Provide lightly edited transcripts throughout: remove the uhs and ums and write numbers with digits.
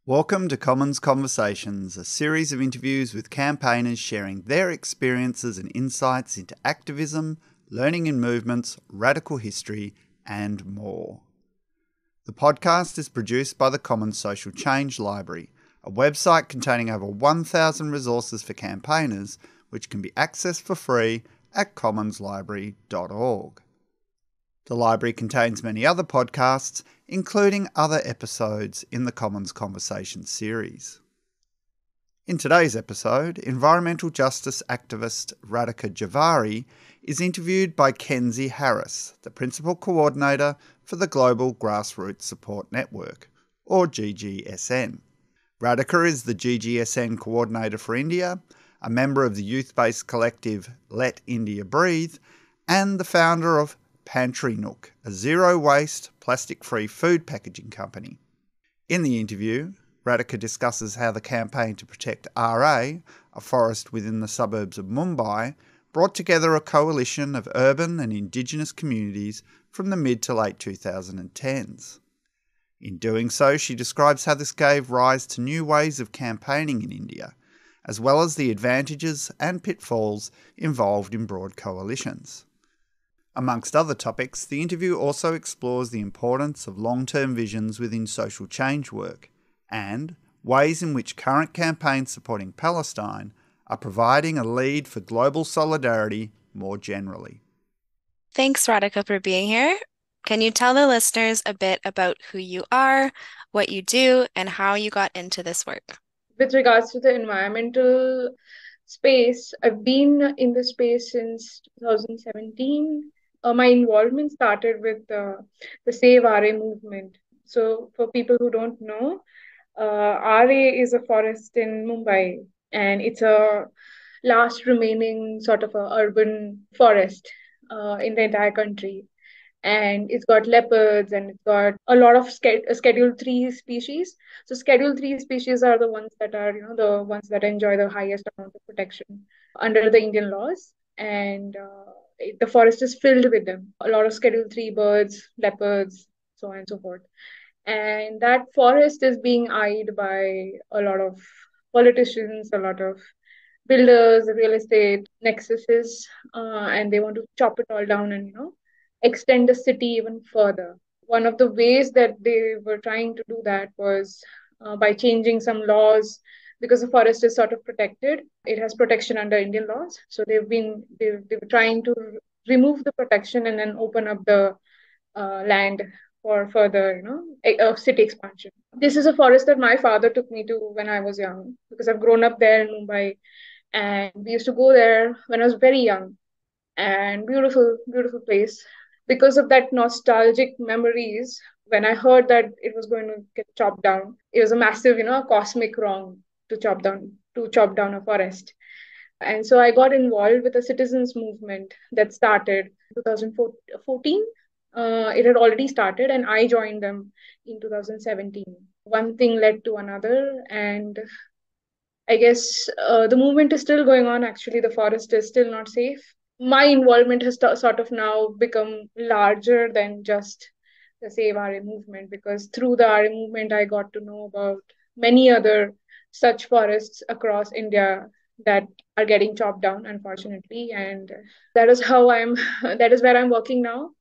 Welcome to Commons Conversations, a series of interviews with campaigners sharing their experiences and insights into activism, learning in movements, radical history, and more. The podcast is produced by the Commons Social Change Library, a website containing over 1,000 resources for campaigners, which can be accessed for free at commonslibrary.org. The library contains many other podcasts, including other episodes in the Commons Conversation series. In today's episode, environmental justice activist Radhika Jahveri is interviewed by Kenzie, the principal coordinator for the Global Grassroots Support Network, or GGSN. Radhika is the GGSN coordinator for India, a member of the youth-based collective Let India Breathe, and the founder of Pantrynook, a zero-waste, plastic-free food packaging company. In the interview, Radhika discusses how the campaign to protect Aarey, a forest within the suburbs of Mumbai, brought together a coalition of urban and Indigenous communities from the mid to late 2010s. In doing so, she describes how this gave rise to new ways of campaigning in India, as well as the advantages and pitfalls involved in broad coalitions. Amongst other topics, the interview also explores the importance of long-term visions within social change work and ways in which current campaigns supporting Palestine are providing a lead for global solidarity more generally. Thanks, Radhika, for being here. Can you tell the listeners a bit about who you are, what you do, and how you got into this work? With regards to the environmental space, I've been in the space since 2017. My involvement started with the Save Aarey movement. So, for people who don't know, Aarey is a forest in Mumbai, and it's a last remaining sort of a urban forest in the entire country. And it's got leopards and it's got a lot of Schedule 3 species. So Schedule 3 species are the ones that are, the ones that enjoy the highest amount of protection under the Indian laws. And the forest is filled with them. A lot of Schedule 3 birds, leopards, so on and so forth. And that forest is being eyed by a lot of politicians, a lot of builders, real estate nexuses, and they want to chop it all down and, extend the city even further. One of the ways that they were trying to do that was by changing some laws because the forest is sort of protected. It has protection under Indian laws. So they were trying to remove the protection and then open up the land for further, city expansion. This is a forest that my father took me to when I was young because I've grown up there in Mumbai, and we used to go there when I was very young. And beautiful, beautiful place. Because of that nostalgic memories, when I heard that it was going to get chopped down, it was a massive, cosmic wrong to chop down a forest. And so I got involved with a citizens movement that started 2014. It had already started, and I joined them in 2017. One thing led to another, and I guess the movement is still going on. Actually, the forest is still not safe. My involvement has sort of now become larger than just the Save Aarey movement, because through the Aarey movement, I got to know about many other such forests across India that are getting chopped down, unfortunately. And that is how that is where I'm working now,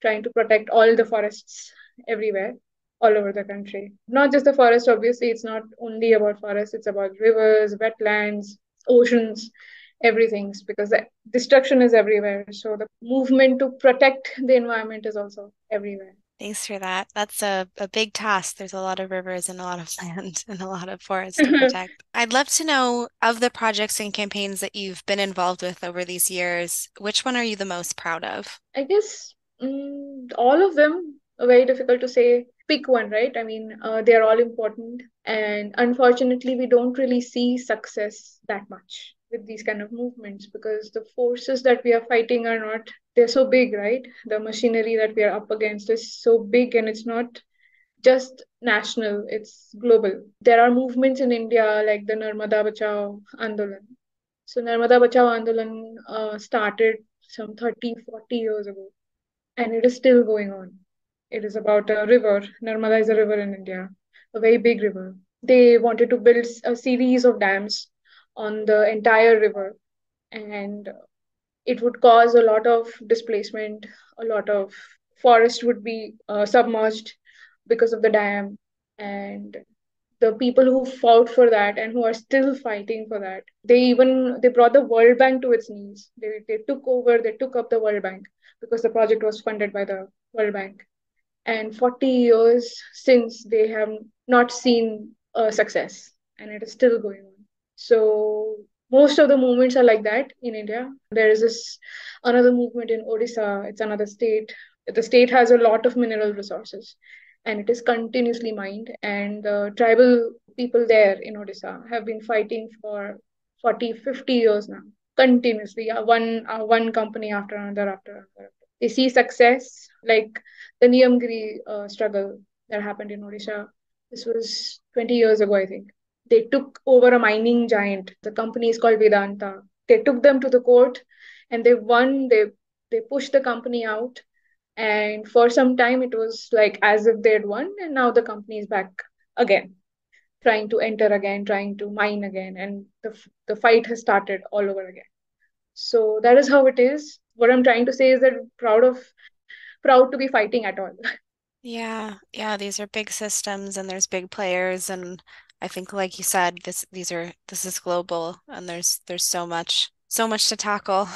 trying to protect all the forests everywhere, all over the country. Not just the forest, obviously, it's not only about forests, it's about rivers, wetlands, oceans, everything, because the destruction is everywhere. So the movement to protect the environment is also everywhere. Thanks for that. That's a big task. There's a lot of rivers and a lot of land and a lot of forest to protect. I'd love to know, of the projects and campaigns that you've been involved with over these years, which one are you the most proud of? I guess all of them are very difficult to say. Pick one, right? I mean, they're all important. And unfortunately, we don't really see success that much with these kind of movements because the forces that we are fighting are not, they're so big, right? The machinery that we are up against is so big, and it's not just national, it's global. There are movements in India like the Narmada Bachao Andolan. So Narmada Bachao Andolan started some 30, 40 years ago, and it is still going on. It is about a river. Narmada is a river in India, a very big river. They wanted to build a series of dams on the entire river, and it would cause a lot of displacement. A lot of forest would be submerged because of the dam, and the people who fought for that and who are still fighting for that, they brought the World Bank to its knees. They took up the World Bank because the project was funded by the World Bank. And 40 years since, they have not seen a success, and it is still going on. So most of the movements are like that in India. There is this another movement in Odisha. It's another state. The state has a lot of mineral resources, and it is continuously mined. And the tribal people there in Odisha have been fighting for 40, 50 years now, continuously. One company after another. They see success, like the Niyamgiri struggle that happened in Odisha. This was 20 years ago, I think. They took over a mining giant. The company is called Vedanta. They took them to the court and they won. They pushed the company out. And for some time, it was like as if they had won. And now the company is back again, trying to enter again, trying to mine again. And the fight has started all over again. So that is how it is. What I'm trying to say is that proud to be fighting at all. Yeah, yeah, these are big systems and there's big players and I think like you said, this is global and there's so much to tackle.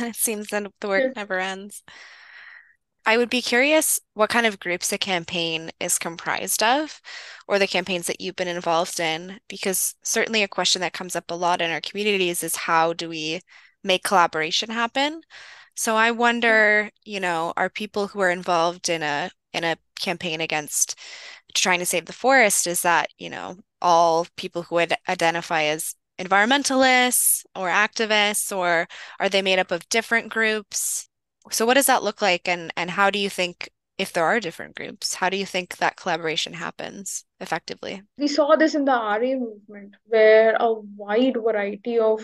It seems that the work never ends. I would be curious what kind of groups a campaign is comprised of, or the campaigns that you've been involved in, because certainly a question that comes up a lot in our communities is how do we make collaboration happen? So I wonder, are people who are involved in a campaign against trying to save the forest, is that, all people who would identify as environmentalists or activists, or are they made up of different groups? So what does that look like and how do you think if there are different groups, how do you think that collaboration happens effectively? We saw this in the Aarey movement, where a wide variety of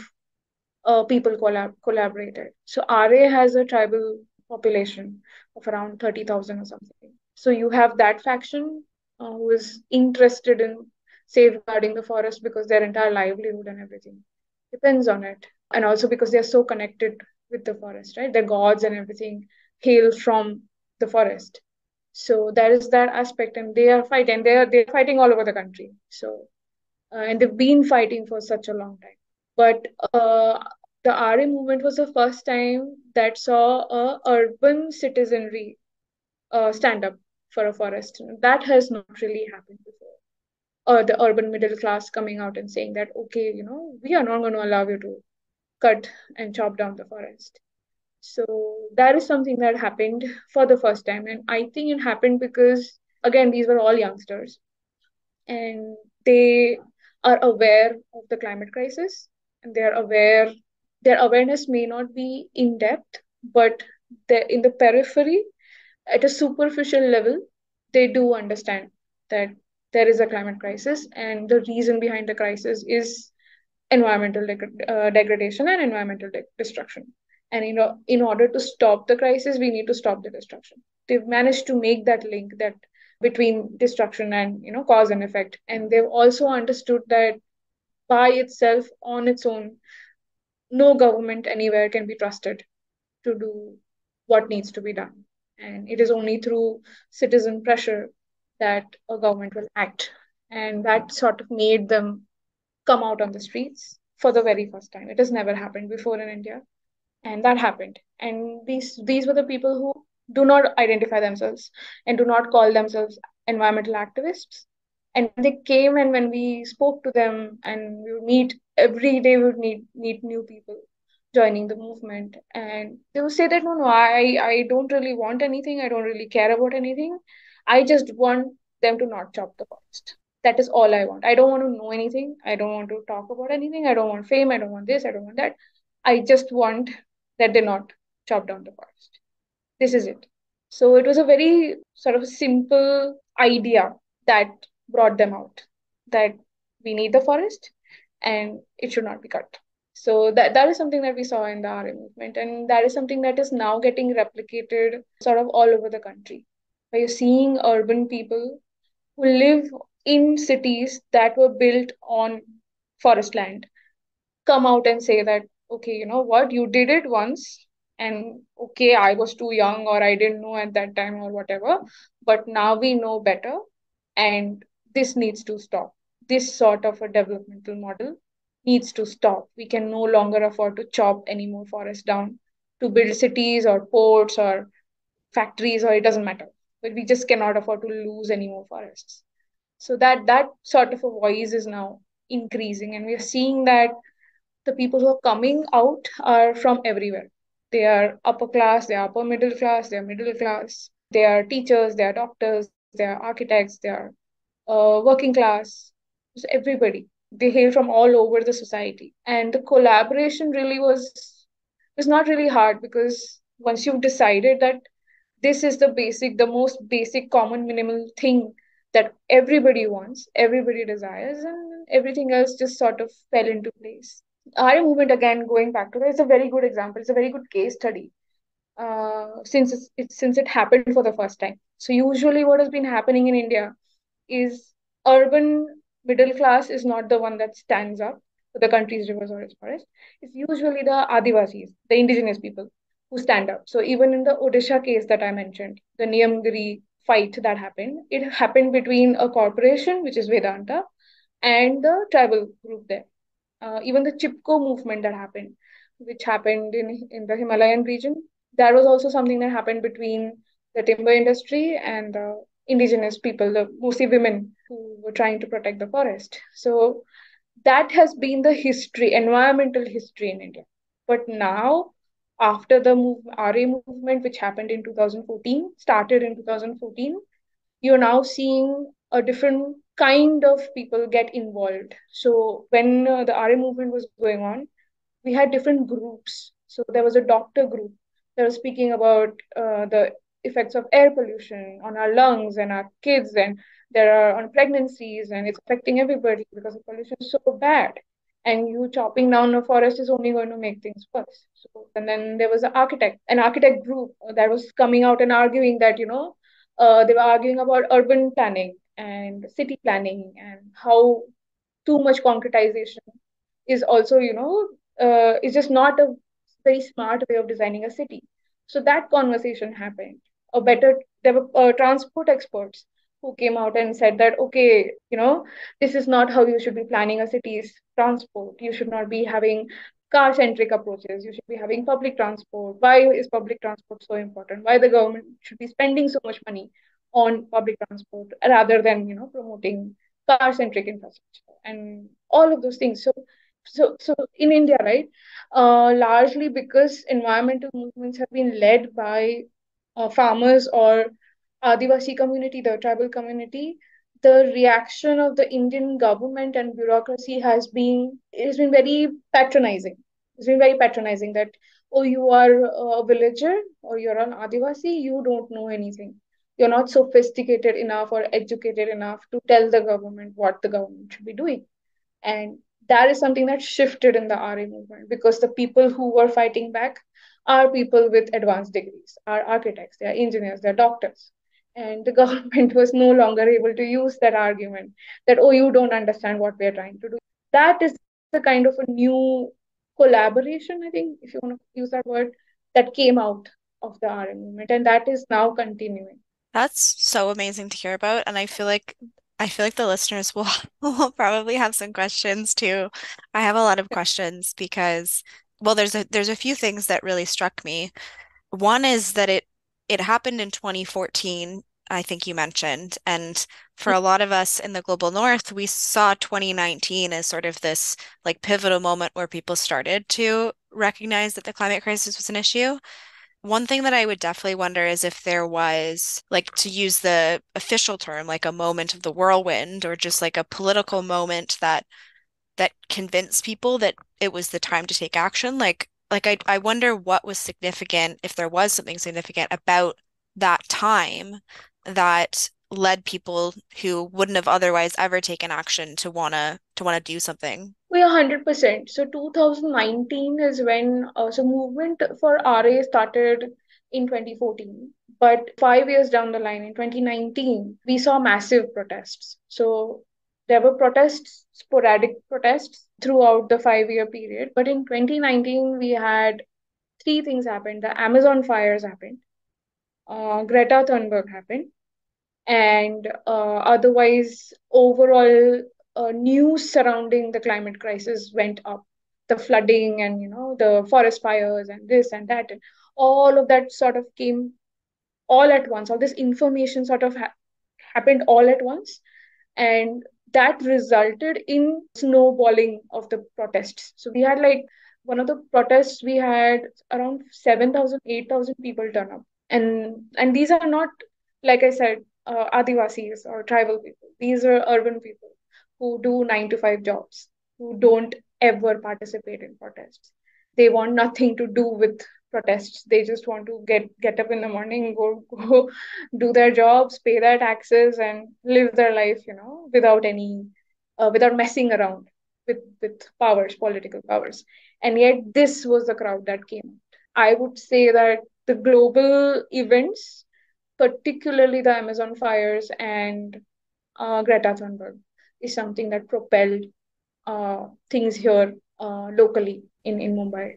people collaborated. So Aarey has a tribal population of around 30,000 or something. So you have that faction who is interested in safeguarding the forest because their entire livelihood and everything depends on it. And also because they're so connected with the forest, right? Their gods and everything hail from the forest. So there is that aspect, and they are fighting. They're fighting all over the country. So and they've been fighting for such a long time. But the Aarey movement was the first time that saw a urban citizenry stand up for a forest. That has not really happened before. The urban middle class coming out and saying that, okay, we are not going to allow you to cut and chop down the forest. So that is something that happened for the first time. And I think it happened because, again, these were all youngsters and they are aware of the climate crisis, and their awareness may not be in depth, but they're in the periphery at a superficial level. They do understand that there is a climate crisis, and the reason behind the crisis is environmental degradation and destruction. And in order to stop the crisis, we need to stop the destruction. They've managed to make that link that between destruction and cause and effect. And they've also understood that by itself, on its own, no government anywhere can be trusted to do what needs to be done. And it is only through citizen pressure that a government will act. And that sort of made them come out on the streets for the very first time. It has never happened before in India, and that happened. And these were the people who do not identify themselves and do not call themselves environmental activists. And they came, and when we spoke to them, and we would meet every day, we would meet new people joining the movement, and they would say that no, I don't really want anything. I don't really care about anything. I just want them to not chop the forest. That is all I want. I don't want to know anything. I don't want to talk about anything. I don't want fame. I don't want this. I don't want that. I just want that they not chop down the forest. This is it. So it was a very sort of simple idea that brought them out, that we need the forest and it should not be cut. So that is something that we saw in the RA movement, and that is something that is now getting replicated sort of all over the country. Where you're seeing urban people who live in cities that were built on forest land come out and say that, okay, you know what, you did it once, and okay, I was too young or I didn't know at that time or whatever, but now we know better, and this needs to stop. This sort of a developmental model needs to stop. We can no longer afford to chop any more forest down to build cities or ports or factories, or it doesn't matter. But we just cannot afford to lose any more forests. So that sort of a voice is now increasing, and we are seeing that the people who are coming out are from everywhere. They are upper class, they are upper middle class, they are middle class, they are teachers, they are doctors, they are architects, they are working class. So everybody. They hail from all over the society. And the collaboration really was not really hard, because once you've decided that this is the basic, the most basic common minimal thing that everybody wants, everybody desires, and everything else just sort of fell into place. Our movement, again, going back to that, is a very good example. It's a very good case study, since it happened for the first time. So usually, what has been happening in India is urban middle class is not the one that stands up for the country's rivers or its forests. It's usually the Adivasis, the indigenous people, who stand up. So even in the Odisha case that I mentioned, the Niyamgiri fight that happened, it happened between a corporation, which is Vedanta, and the tribal group there. Even the Chipko movement that happened, which happened in the Himalayan region, that was also something that happened between the timber industry and the indigenous people, the mostly women who were trying to protect the forest. So that has been the history, environmental history in India. But now, after the Aarey movement, which happened in 2014, started in 2014, you're now seeing a different kind of people get involved. So when the RA movement was going on, we had different groups. So there was a doctor group that was speaking about the effects of air pollution on our lungs and our kids, and there are on pregnancies, and it's affecting everybody because the pollution is so bad. And you chopping down a forest is only going to make things worse. So, and then there was an architect group that was coming out and arguing that, they were arguing about urban planning and city planning, and how too much concretization is also, is just not a very smart way of designing a city. So that conversation happened. There were transport experts who came out and said that, okay, this is not how you should be planning a city's transport. You should not be having car centric approaches. You should be having public transport. Why is public transport so important? Why the government should be spending so much money on public transport rather than, promoting car centric infrastructure and all of those things. So in India, right, largely because environmental movements have been led by farmers or Adivasi community, the tribal community, the reaction of the Indian government and bureaucracy has been very patronizing. It's been very patronizing that, oh, you are a villager or you're an Adivasi, you don't know anything. You're not sophisticated enough or educated enough to tell the government what the government should be doing. And that is something that shifted in the RA movement, because the people who were fighting back are people with advanced degrees, are architects, they are engineers, they're doctors. And the government was no longer able to use that argument that, oh, you don't understand what we are trying to do. That is the kind of a new collaboration, I think, if you want to use that word, that came out of the RA movement. And that is now continuing. That's so amazing to hear about, and I feel like the listeners will will probably have some questions too. I have a lot of questions because, well, there's a few things that really struck me. One is that it happened in 2014, I think you mentioned, and for a lot of us in the global north, we saw 2019 as sort of this like pivotal moment where people started to recognize that the climate crisis was an issue. One thing that I would definitely wonder is if there was, like, to use the official term, like a moment of the whirlwind or just like a political moment that convinced people that it was the time to take action. Like I wonder what was significant, if there was something significant about that time that led people who wouldn't have otherwise ever taken action to wanna do something. We are 100%. So 2019 is when, so movement for RA started in 2014. But 5 years down the line, in 2019, we saw massive protests. So there were protests, sporadic protests throughout the 5 year period. But in 2019, we had three things happened. The Amazon fires happened, Greta Thunberg happened, and otherwise, overall news surrounding the climate crisis went up. The flooding and the forest fires and this and that and all of that sort of came all at once. All this information sort of happened all at once, and that resulted in snowballing of the protests. So we had like one of the protests we had around 7,000, 8,000 people turn up, and these are not, like I said, Adivasis or tribal people. These are urban people who do 9 to 5 jobs, who don't ever participate in protests. They want nothing to do with protests. They just want to get up in the morning, go do their jobs, pay their taxes, and live their life, without any without messing around with powers, political powers. And yet, this was the crowd that came. I would say that the global events, particularly the Amazon fires and Greta Thunberg, is something that propelled things here locally in Mumbai.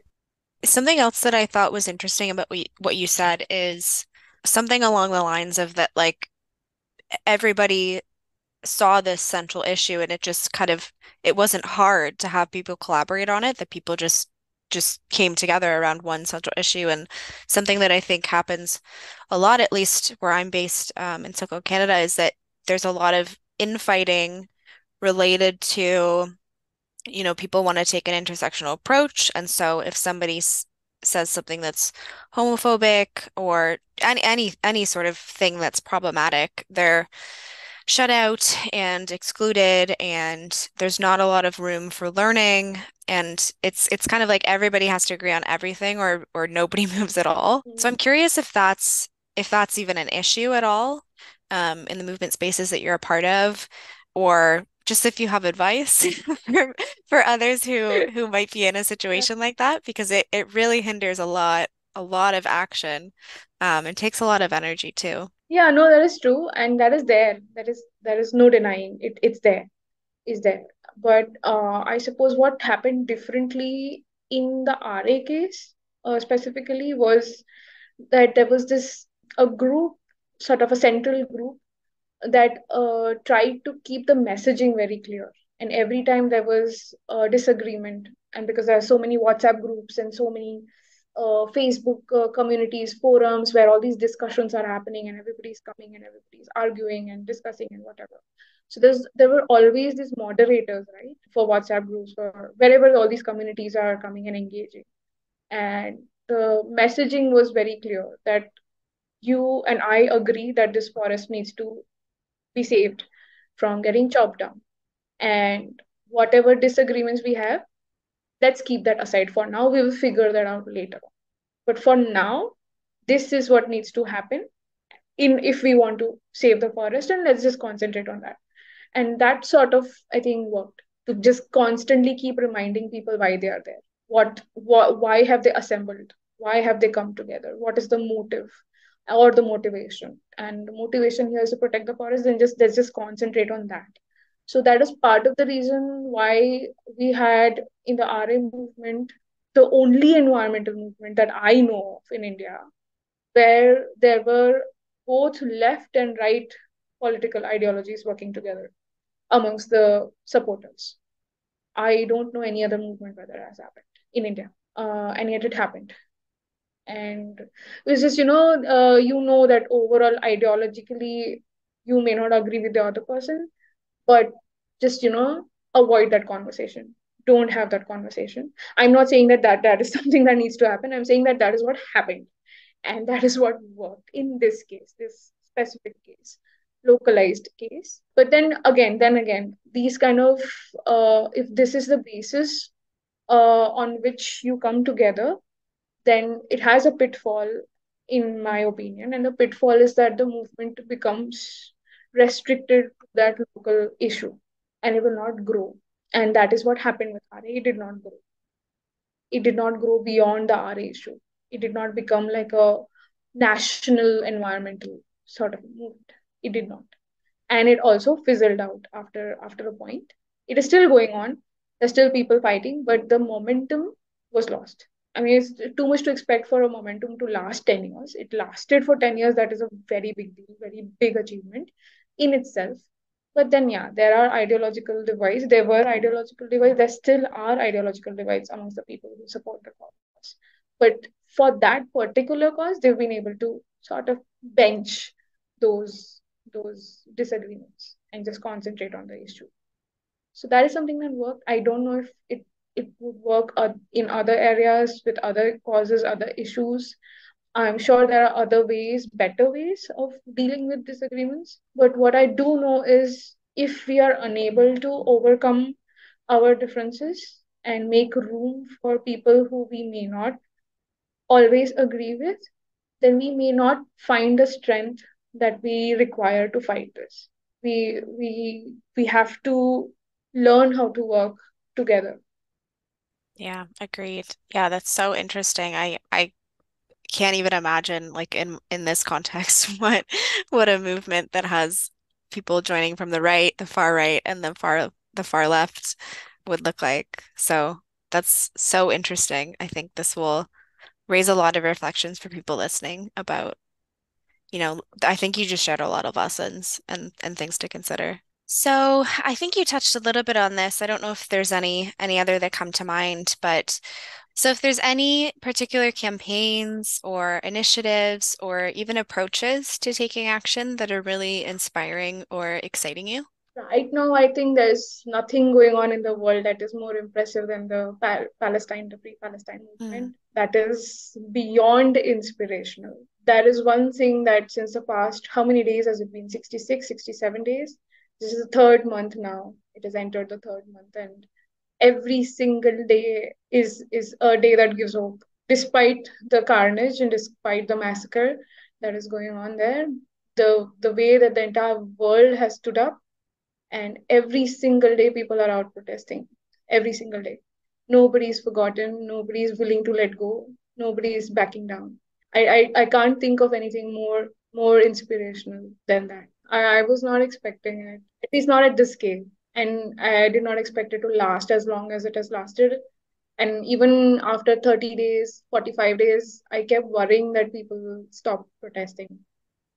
Something else that I thought was interesting about what you said is something along the lines of that, like everybody saw this central issue and it wasn't hard to have people collaborate on it, that people just came together around one central issue. And something that I think happens a lot, at least where I'm based in SoCal, Canada, is that there's a lot of infighting related to, people want to take an intersectional approach. And so if somebody says something that's homophobic or any sort of thing that's problematic, they're shut out and excluded, and there's not a lot of room for learning. And it's kind of like everybody has to agree on everything or nobody moves at all. So I'm curious if that's even an issue at all in the movement spaces that you're a part of, or just if you have advice for others who might be in a situation like that, because it really hinders a lot of action. It takes a lot of energy too. Yeah, no, that is true, and that is there. There is no denying it. It's there, is there. But I suppose what happened differently in the Aarey case, specifically, was that there was this a group, sort of a central group, that tried to keep the messaging very clear. And every time there was a disagreement, and because there are so many WhatsApp groups and so many Facebook communities, forums where all these discussions are happening, and everybody's coming and everybody's arguing and discussing and whatever. So there were always these moderators, right, for WhatsApp groups, for wherever all these communities are coming and engaging. And the messaging was very clear that you and I agree that this forest needs to be saved from getting chopped down. And whatever disagreements we have, let's keep that aside for now. We will figure that out later on. But for now, this is what needs to happen in if we want to save the forest, and let's just concentrate on that. And that sort of, I think, worked, to just constantly keep reminding people why they are there. Why have they assembled? Why have they come together? What is the motive or the motivation? And the motivation here is to protect the forest, then just let's just concentrate on that. So that is part of the reason why we had in the RA movement, the only environmental movement that I know of in India, where there were both left and right political ideologies working together amongst the supporters. I don't know any other movement where that has happened in India, and yet it happened. And it's just, that overall ideologically you may not agree with the other person, but just, avoid that conversation. Don't have that conversation. I'm not saying that is something that needs to happen. I'm saying that is what happened. And that is what worked in this case, this specific case, localized case. But then again, these kind of, if this is the basis on which you come together, then it has a pitfall, in my opinion. And the pitfall is that the movement becomes restricted to that local issue, and it will not grow. And that is what happened with RA. It did not grow. It did not grow beyond the RA issue. It did not become like a national environmental sort of movement. It did not. And it also fizzled out after a point. It is still going on. There's still people fighting, but the momentum was lost. I mean, it's too much to expect for a momentum to last 10 years. It lasted for 10 years. That is a very big deal, very big achievement in itself. But then, yeah, there are ideological divides. There were ideological divides. There still are ideological divides amongst the people who support the cause. But for that particular cause, they've been able to sort of bench those disagreements and just concentrate on the issue. So that is something that worked. I don't know if it would work in other areas with other causes, other issues. I'm sure there are other ways, better ways of dealing with disagreements. But what I do know is if we are unable to overcome our differences and make room for people who we may not always agree with, then we may not find the strength that we require to fight this. We have to learn how to work together. Yeah, agreed. Yeah, that's so interesting. I can't even imagine like in this context what a movement that has people joining from the right, the far right, and the far left would look like. So that's so interesting. I think this will raise a lot of reflections for people listening about, I think you just shared a lot of lessons and things to consider. So I think you touched a little bit on this. I don't know if there's any other that come to mind, but so if there's any particular campaigns or initiatives or even approaches to taking action that are really inspiring or exciting you? Right now, I think there's nothing going on in the world that is more impressive than the Palestine, the Free Palestine Mm. movement. That is beyond inspirational. That is one thing that since the past, how many days has it been? 66, 67 days? This is the third month now. It has entered the third month, and every single day is a day that gives hope. Despite the carnage and despite the massacre that is going on there, the way that the entire world has stood up, and every single day people are out protesting. Every single day. Nobody is forgotten, nobody is willing to let go, nobody is backing down. I can't think of anything more inspirational than that. I was not expecting it, at least not at this scale. And I did not expect it to last as long as it has lasted. And even after 30 days, 45 days, I kept worrying that people will stop protesting,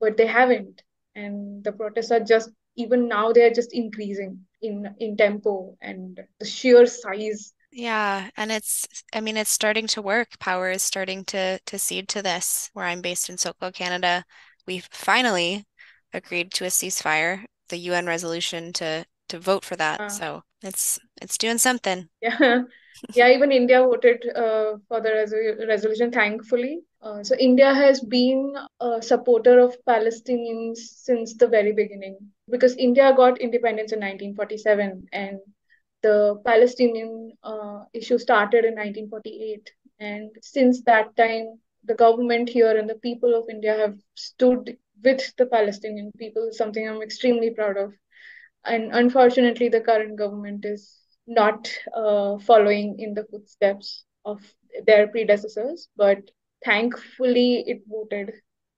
but they haven't. And the protests are just, even now, they're just increasing in tempo and the sheer size. Yeah, and I mean, it's starting to work. Power is starting to cede to this. Where I'm based in SoCal, Canada, we finally agreed to a ceasefire, the UN resolution to vote for that. Uh, So it's doing something. yeah, yeah. Even India voted for the resolution, thankfully. So India has been a supporter of Palestinians since the very beginning because India got independence in 1947 and the Palestinian issue started in 1948. And since that time, the government here and the people of India have stood with the Palestinian people, something I'm extremely proud of. And unfortunately, the current government is not following in the footsteps of their predecessors, but thankfully, it voted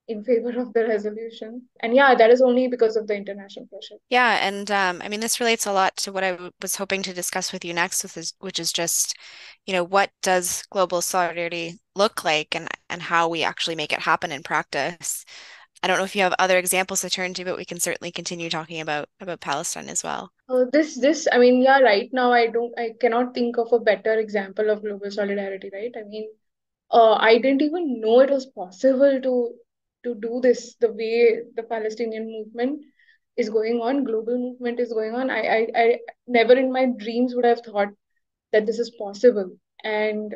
in favor of the resolution. And yeah, that is only because of the international pressure. Yeah, and I mean, this relates a lot to what was hoping to discuss with you next, which is just, what does global solidarity look like and how we actually make it happen in practice. I don't know if you have other examples to turn to, but we can certainly continue talking about Palestine as well. I mean, yeah, right now I cannot think of a better example of global solidarity, right? I mean, I didn't even know it was possible to do this the way the Palestinian movement is going on, global movement is going on. I never in my dreams would have thought that this is possible. And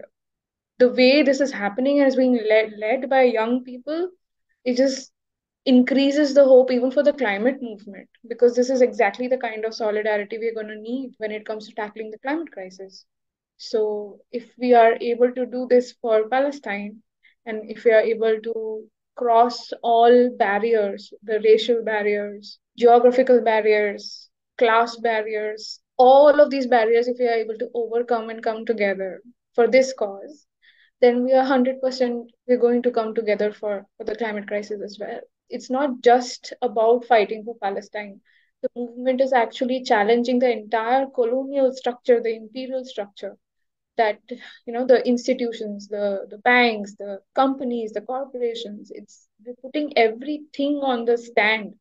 the way this is happening and is being led by young people, it just increases the hope even for the climate movement because this is exactly the kind of solidarity we're going to need when it comes to tackling the climate crisis. So if we are able to do this for Palestine, and if we are able to cross all barriers, the racial barriers, geographical barriers, class barriers, all of these barriers, if we are able to overcome and come together for this cause, then we are 100% we're going to come together for the climate crisis as well. It's not just about fighting for Palestine. The movement is actually challenging the entire colonial structure, the imperial structure that the institutions, the banks, the companies, the corporations, it's we're putting everything on the stand.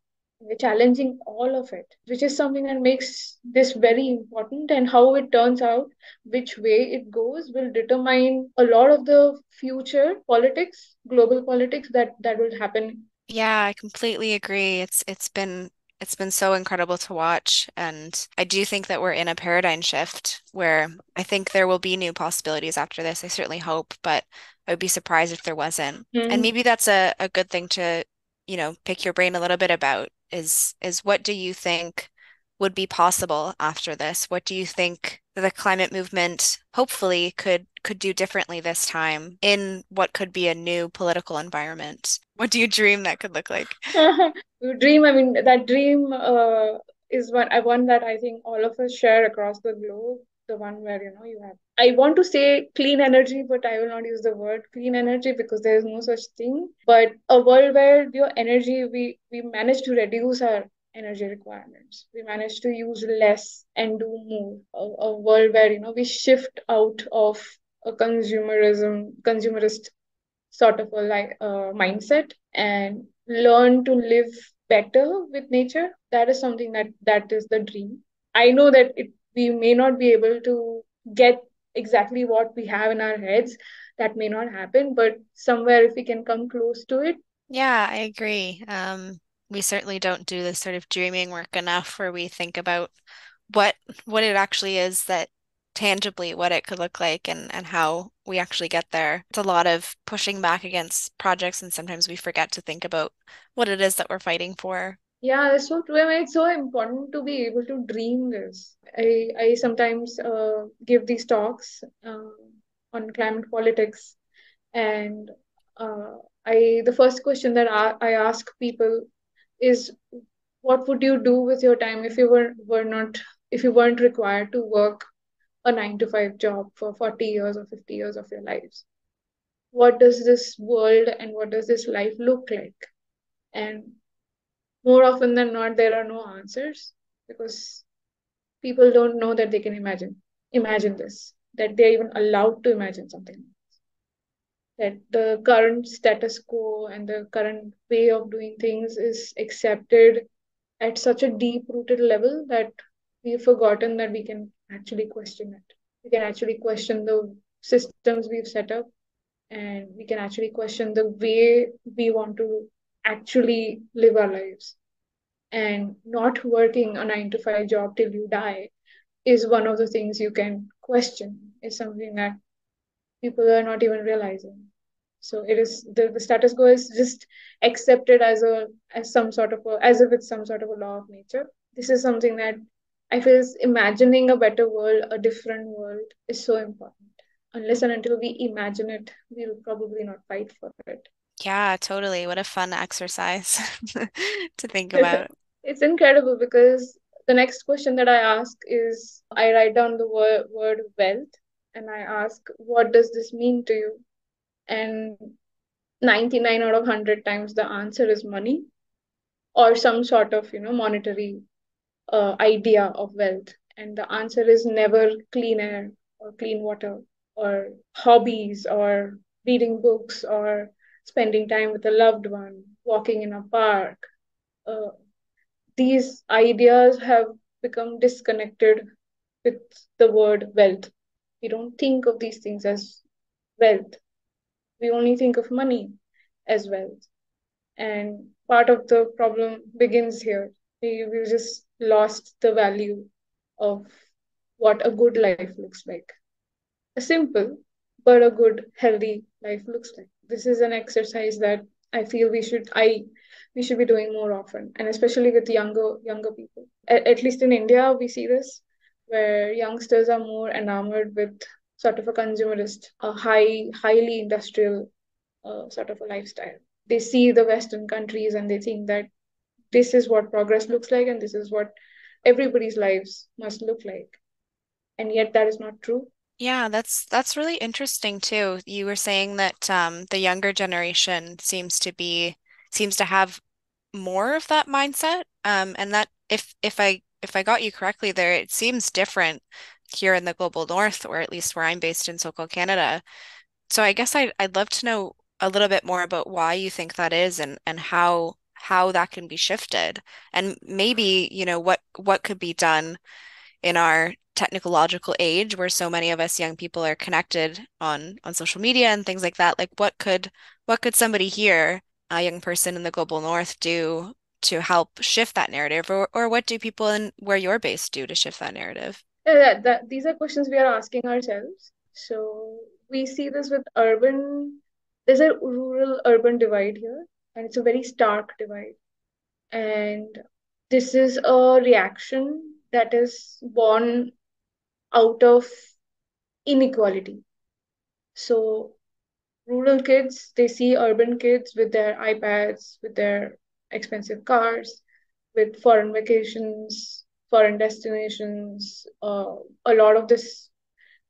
We're challenging all of it, which is something that makes this very important. And how it turns out, which way it goes, will determine a lot of the future politics, global politics that will happen. Yeah, I completely agree. It's been so incredible to watch, and I do think that we're in a paradigm shift where I think there will be new possibilities after this. I certainly hope, but I would be surprised if there wasn't. And Mm. maybe that's a good thing to, pick your brain a little bit about is what do you think would be possible after this? What do you think the climate movement hopefully could do differently this time in what could be a new political environment? What do you dream that could look like? Dream, I mean, that dream is one that I think all of us share across the globe. The one where, you have, I want to say clean energy, but I will not use the word clean energy because there is no such thing. But a world where your energy, we manage to reduce our energy requirements. We manage to use less and do more. A world where, we shift out of a consumerist sort of a mindset and learn to live better with nature. That is something that is the dream. I know that we may not be able to get exactly what we have in our heads. That may not happen, but somewhere if we can come close to it. Yeah, I agree. We certainly don't do this sort of dreaming work enough where we think about what what it actually is that tangibly what it could look like and how we actually get there. It's a lot of pushing back against projects and sometimes we forget to think about what it is that we're fighting for. Yeah, that's so true. I mean, it's so important to be able to dream this. I sometimes give these talks on climate politics, and uh, I the first question that I ask people is, what would you do with your time if you were not if you weren't required to work a 9 to 5 job for 40 years or 50 years of your lives? What does this world and what does this life look like? And more often than not, there are no answers because people don't know that they can imagine this, that they're even allowed to imagine something, that the current status quo and the current way of doing things is accepted at such a deep rooted level that we've forgotten that we can actually question it. We can actually question the systems we've set up, and we can actually question the way we want to actually live our lives. And not working a 9 to 5 job till you die is one of the things you can question, is something that people are not even realizing. So it is the status quo is just accepted as some sort of as if it's some sort of a law of nature. This is something that I feel is imagining a better world, a different world is so important. Unless and until we imagine it, we'll probably not fight for it. Yeah, totally. What a fun exercise to think about. It's incredible because the next question that I ask is, I write down the word wealth and I ask, what does this mean to you? And 99 out of 100 times the answer is money or some sort of, monetary idea of wealth. And the answer is never clean air or clean water or hobbies or reading books or spending time with a loved one, walking in a park. Uh, these ideas have become disconnected with the word wealth. We don't think of these things as wealth. We only think of money as wealth. And part of the problem begins here. We just lost the value of what a good life looks like. A simple but a good, healthy life looks like. This is an exercise that I feel we should be doing more often, and especially with younger people. At least in India, we see this where youngsters are more enamored with sort of a consumerist, a highly industrial sort of a lifestyle. They see the Western countries and they think that this is what progress looks like and this is what everybody's lives must look like. And yet that is not true. Yeah, that's really interesting too. You were saying that the younger generation seems to have more of that mindset. And that if I got you correctly there, it seems different here in the global north, or at least where I'm based in SoCal, Canada. So I guess I'd love to know a little bit more about why you think that is, and how that can be shifted. And maybe, what could be done in our technological age where so many of us young people are connected on social media and things like that. Like what could somebody here, a young person in the global north, do to help shift that narrative, or what do people in where you're based do to shift that narrative? These are questions we are asking ourselves. So we see this with there's a rural urban divide here, and it's a very stark divide. And this is a reaction that is born out of inequality. So rural kids, they see urban kids with their iPads, with their expensive cars, with foreign vacations, foreign destinations. A lot of this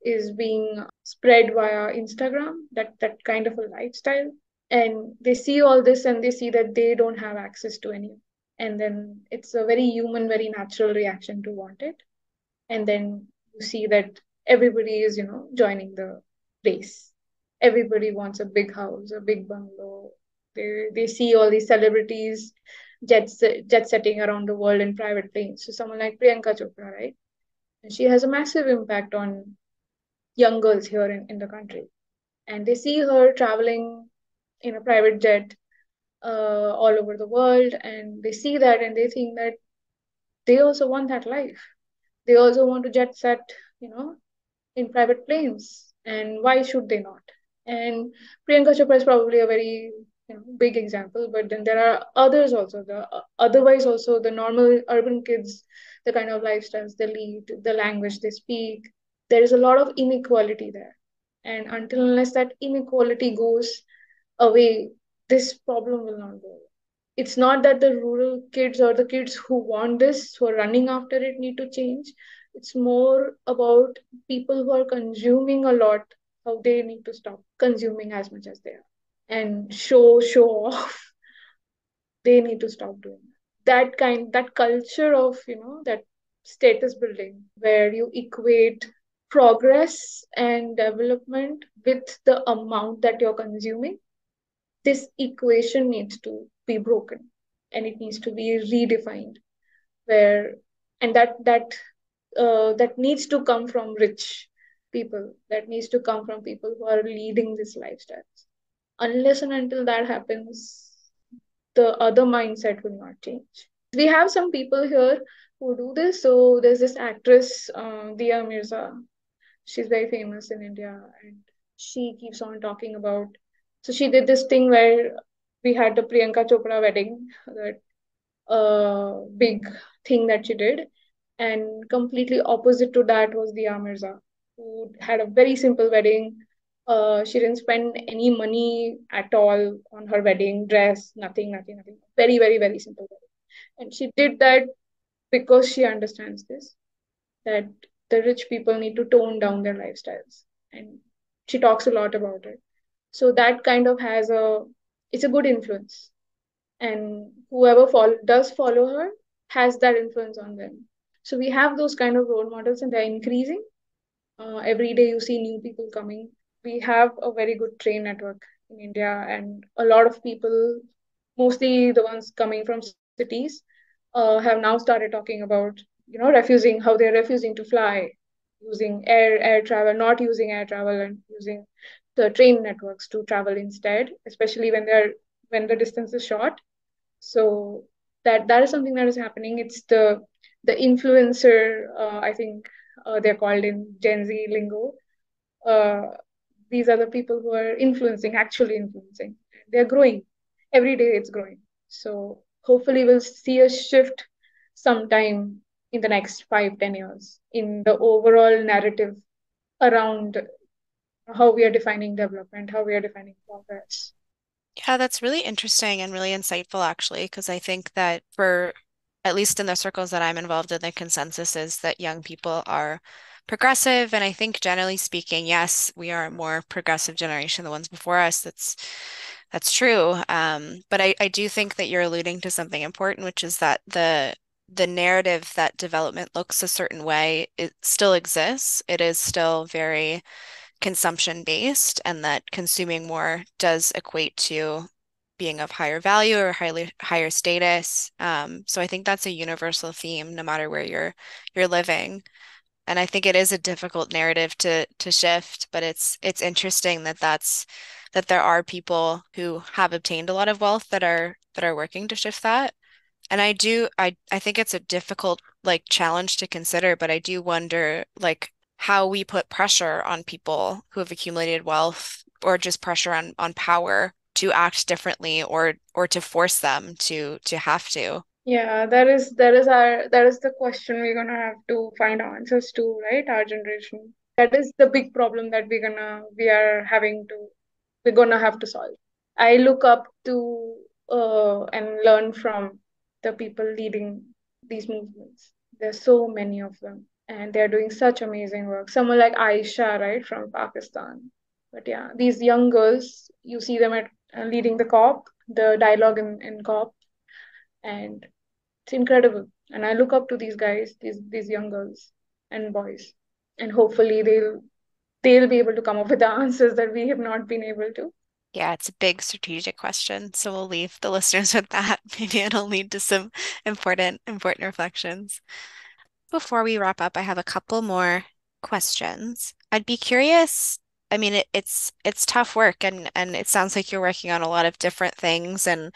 is being spread via Instagram, that kind of a lifestyle. And they see all this and they see that they don't have access to any. And then it's a very human, very natural reaction to want it. And then you see that everybody is, joining the race. Everybody wants a big house, a big bungalow. They see all these celebrities jet setting around the world in private planes. So someone like Priyanka Chopra, right? And she has a massive impact on young girls here in the country. And they see her traveling in a private jet all over the world, and they see that and they think that they also want that life. They also want to jet set, you know, in private planes. And why should they not? And Priyanka Chopra is probably a very big example, but then there are others also. The otherwise also the normal urban kids, the kind of lifestyles they lead, the language they speak. There is a lot of inequality there, and until unless that inequality goes away, this problem will not go away. It's not that the rural kids or the kids who want this, who are running after it, need to change. It's more about people who are consuming a lot, how they need to stop consuming as much as they are and show off. They need to stop doing that culture of that status building where you equate progress and development with the amount that you're consuming. This equation needs to be broken and it needs to be redefined where and that needs to come from rich people, that needs to come from people who are leading these lifestyles. Unless and until that happens, the other mindset will not change. We have some people here who do this. So there's this actress, Dia Mirza. She's very famous in India, and she keeps on talking about. So she did this thing where we had the Priyanka Chopra wedding, that big thing that she did, and completely opposite to that was Dia Mirza, who had a very simple wedding. She didn't spend any money at all on her wedding dress, nothing, nothing, nothing. Very, very, very simple wedding. And she did that because she understands this, that the rich people need to tone down their lifestyles. And she talks a lot about it. So that kind of it's a good influence. And whoever does follow her has that influence on them. So we have those kind of role models and they're increasing. Every day you see new people coming. We have a very good train network in India, and a lot of people, mostly the ones coming from cities, have now started talking about refusing how they're refusing to fly, using air travel, not using air travel, and using the train networks to travel instead, especially when the distance is short. So that is something that is happening. It's the influencer. I think they're called in Gen Z lingo. Uh, these are the people who are influencing, actually influencing. They're growing every day. It's growing. So hopefully we'll see a shift sometime in the next 5-10 years in the overall narrative around how we are defining development, how we are defining progress. Yeah, that's really interesting and really insightful, actually, because I think that for, at least in the circles that I'm involved in, the consensus is that young people are progressive. And I think generally speaking, yes, we are a more progressive generation, the ones before us. That's true. But I do think that you're alluding to something important, which is that the narrative that development looks a certain way, it still exists. It is still very consumption based, and that consuming more does equate to being of higher value or higher status. So I think that's a universal theme, no matter where you're living. And I think it is a difficult narrative to shift, but it's interesting that that there are people who have obtained a lot of wealth that are working to shift that. And I think it's a difficult like challenge to consider, but I do wonder like how we put pressure on people who have accumulated wealth or just pressure on power to act differently or to force them to have to. Yeah, that is the question we're gonna have to find answers to, right? Our generation. That is the big problem that we're gonna have to solve. I look up to and learn from the people leading these movements. There's so many of them, and they're doing such amazing work. Someone like Aisha, right, from Pakistan. But yeah, these young girls, you see them at leading the dialogue in COP, and it's incredible. And I look up to these guys, these young girls and boys, and hopefully they'll be able to come up with the answers that we have not been able to. Yeah, it's a big strategic question, so we'll leave the listeners with that. Maybe it'll lead to some important reflections. Before we wrap up, I have a couple more questions. I'd be curious. I mean, it's tough work, and it sounds like you're working on a lot of different things, and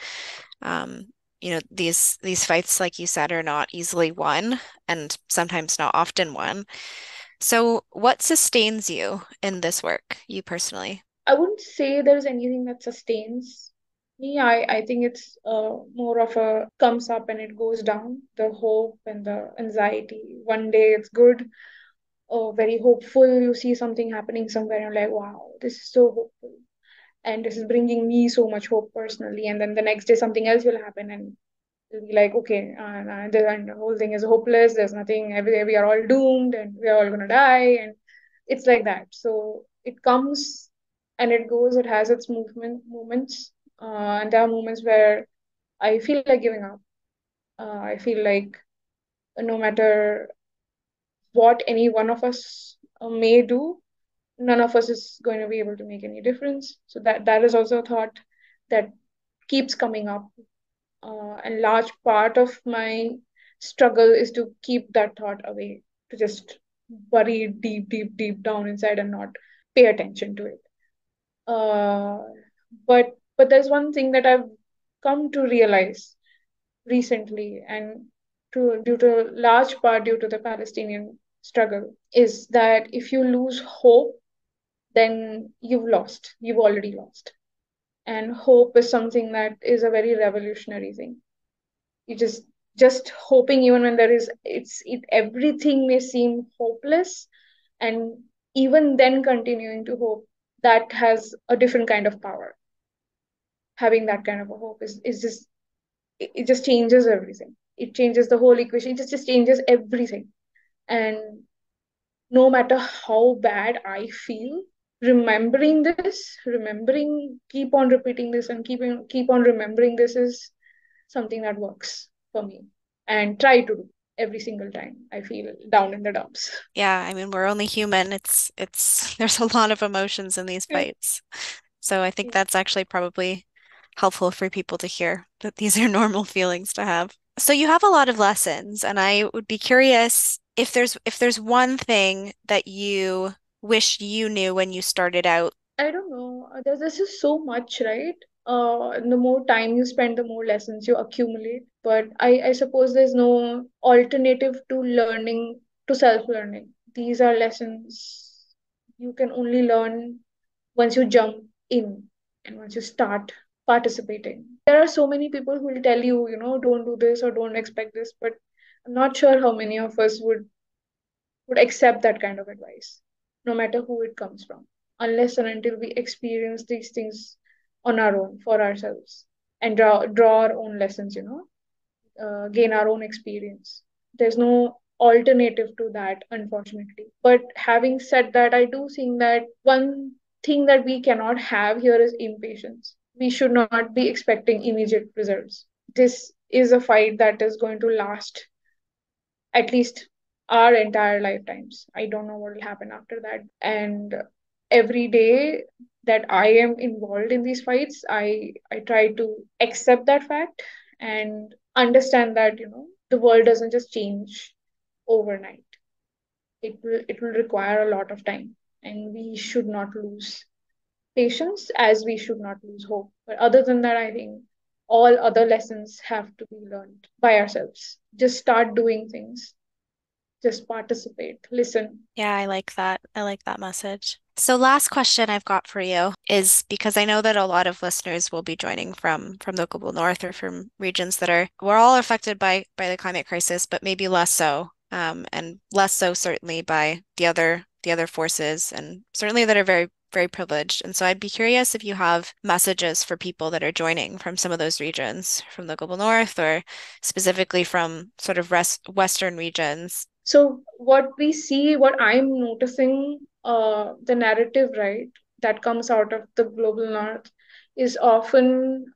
um, these fights, like you said, are not easily won, and sometimes not often won. So, what sustains you in this work, you personally? I wouldn't say there's anything that sustains me. I think it's more of a comes up and it goes down. The hope and the anxiety. One day it's good, very hopeful. You see something happening somewhere, and you're like, wow, this is so hopeful. And this is bringing me so much hope personally. And then the next day, something else will happen, and it'll be like, okay, and the whole thing is hopeless. There's nothing, we are all doomed and we are all going to die. And it's like that. So it comes and it goes, it has its moments. And there are moments where I feel like giving up. I feel like no matter what any one of us may do, none of us is going to be able to make any difference. So that is also a thought that keeps coming up. And large part of my struggle is to keep that thought away, to just bury it deep, deep, deep down inside and not pay attention to it. Uh, but there's one thing that I've come to realize recently, and due to large part due to the Palestinian struggle, is that if you lose hope, then you've lost. You've already lost. And hope is something that is a very revolutionary thing. You just hoping even when there is everything may seem hopeless, and even then continuing to hope, that has a different kind of power. Having that kind of a hope is just it just changes everything. It changes the whole equation. It just changes everything. And no matter how bad I feel, keep on repeating this and keep on remembering this is something that works for me, and try to do every single time I feel down in the dumps. Yeah, I mean, we're only human. There's a lot of emotions in these fights. So I think that's actually probably helpful for people to hear that these are normal feelings to have. So you have a lot of lessons, and I would be curious if there's one thing that you wish you knew when you started out. I don't know. There's just so much, right? The more time you spend, the more lessons you accumulate. But I suppose there's no alternative to learning, to self-learning. These are lessons you can only learn once you jump in and once you start participating. There are so many people who will tell you, don't do this or don't expect this, but I'm not sure how many of us would accept that kind of advice, no matter who it comes from, unless and until we experience these things on our own for ourselves and draw our own lessons, gain our own experience. There's no alternative to that, unfortunately. But having said that, I do think that one thing that we cannot have here is impatience. We should not be expecting immediate results. This is a fight that is going to last at least our entire lifetimes. I don't know what will happen after that. And every day that I am involved in these fights, I try to accept that fact and understand that, the world doesn't just change overnight. It will require a lot of time, and we should not lose patience as we should not lose hope. But other than that, I think all other lessons have to be learned by ourselves. Just start doing things, just participate, listen. Yeah, I like that. I like that message. So last question I've got for you is because I know that a lot of listeners will be joining from the global north or from regions that we're all affected by the climate crisis, but maybe less so, and less so certainly by the other forces, and certainly that are very privileged. And so I'd be curious if you have messages for people that are joining from some of those regions, from the global north or specifically from sort of Western regions. So what we see, what I'm noticing, the narrative, right, that comes out of the global north is often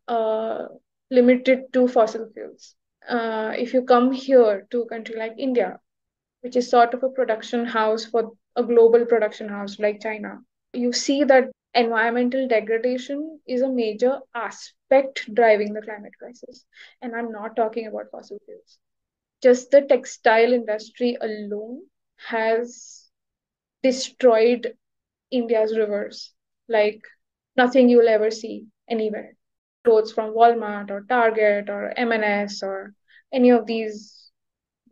limited to fossil fuels. If you come here to a country like India, which is sort of a production house for a global production house like China, you see that environmental degradation is a major aspect driving the climate crisis. And I'm not talking about fossil fuels. Just the textile industry alone has destroyed India's rivers like nothing you'll ever see anywhere. Clothes from Walmart or Target or M&S or any of these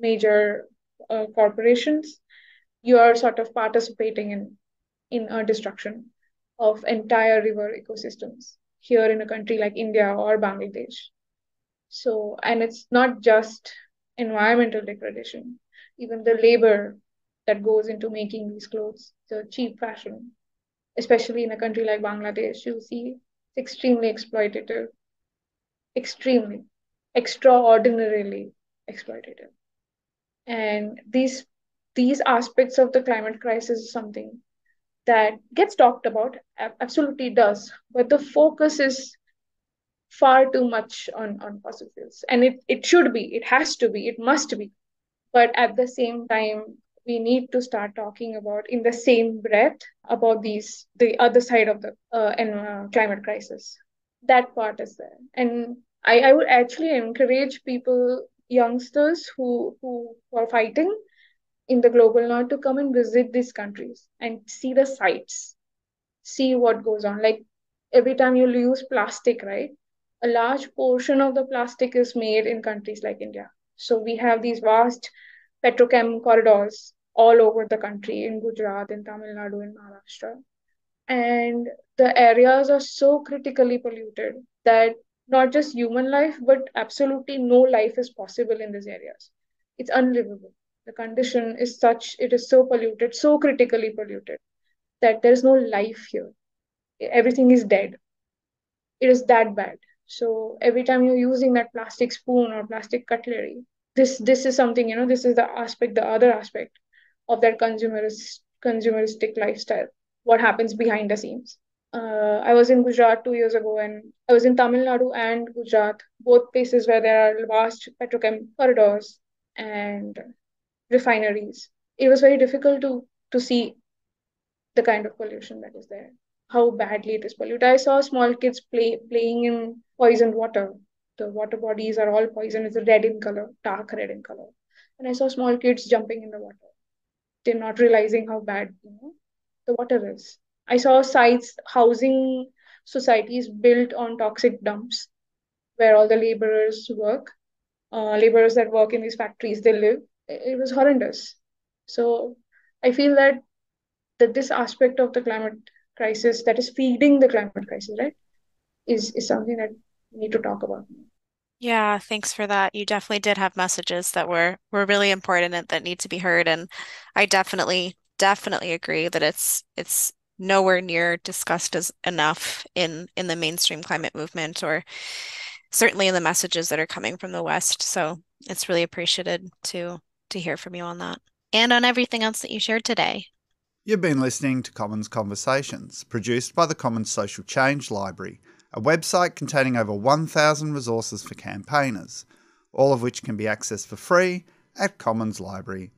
major corporations, you are sort of participating in a destruction of entire river ecosystems here in a country like India or Bangladesh. So, and it's not just environmental degradation, even the labor that goes into making these clothes, the cheap fashion, especially in a country like Bangladesh, you'll see it's extremely exploitative, extremely, extraordinarily exploitative. And these aspects of the climate crisis is something that gets talked about, absolutely does, but the focus is far too much on fossil fuels. And it should be, it has to be, it must be. But at the same time, we need to start talking about in the same breath about the other side of the climate crisis. That part is there. And I would actually encourage people, youngsters who are fighting in the global north, to come and visit these countries and see the sites, see what goes on. Like every time you use plastic, right? A large portion of the plastic is made in countries like India. So we have these vast petrochem corridors all over the country in Gujarat, in Tamil Nadu, in Maharashtra. And the areas are so critically polluted that not just human life, but absolutely no life is possible in these areas. It's unlivable. The condition is such, it is so polluted, so critically polluted, that there's no life here. Everything is dead. It is that bad. So every time you're using that plastic spoon or plastic cutlery, this is something, this is the other aspect of that consumeristic lifestyle. What happens behind the scenes? I was in Gujarat 2 years ago, and I was in Tamil Nadu and Gujarat, both places where there are vast petrochem corridors and refineries. It was very difficult to see the kind of pollution that is there, how badly it is polluted. I saw small kids playing in poisoned water. The water bodies are all poison. It's red in color, dark red in color. And I saw small kids jumping in the water. They're not realizing how bad, the water is. I saw sites, housing societies built on toxic dumps where all the laborers that work in these factories, they live. It was horrendous. So I feel that this aspect of the climate crisis that is feeding the climate crisis, right, is something that we need to talk about. Yeah, thanks for that. You definitely did have messages that were really important and that need to be heard. And I definitely agree that it's nowhere near discussed as enough in the mainstream climate movement or certainly in the messages that are coming from the West. So it's really appreciated too. to hear from you on that and on everything else that you shared today. You've been listening to Commons Conversations, produced by the Commons Social Change Library, a website containing over 1,000 resources for campaigners, all of which can be accessed for free at commonslibrary.org.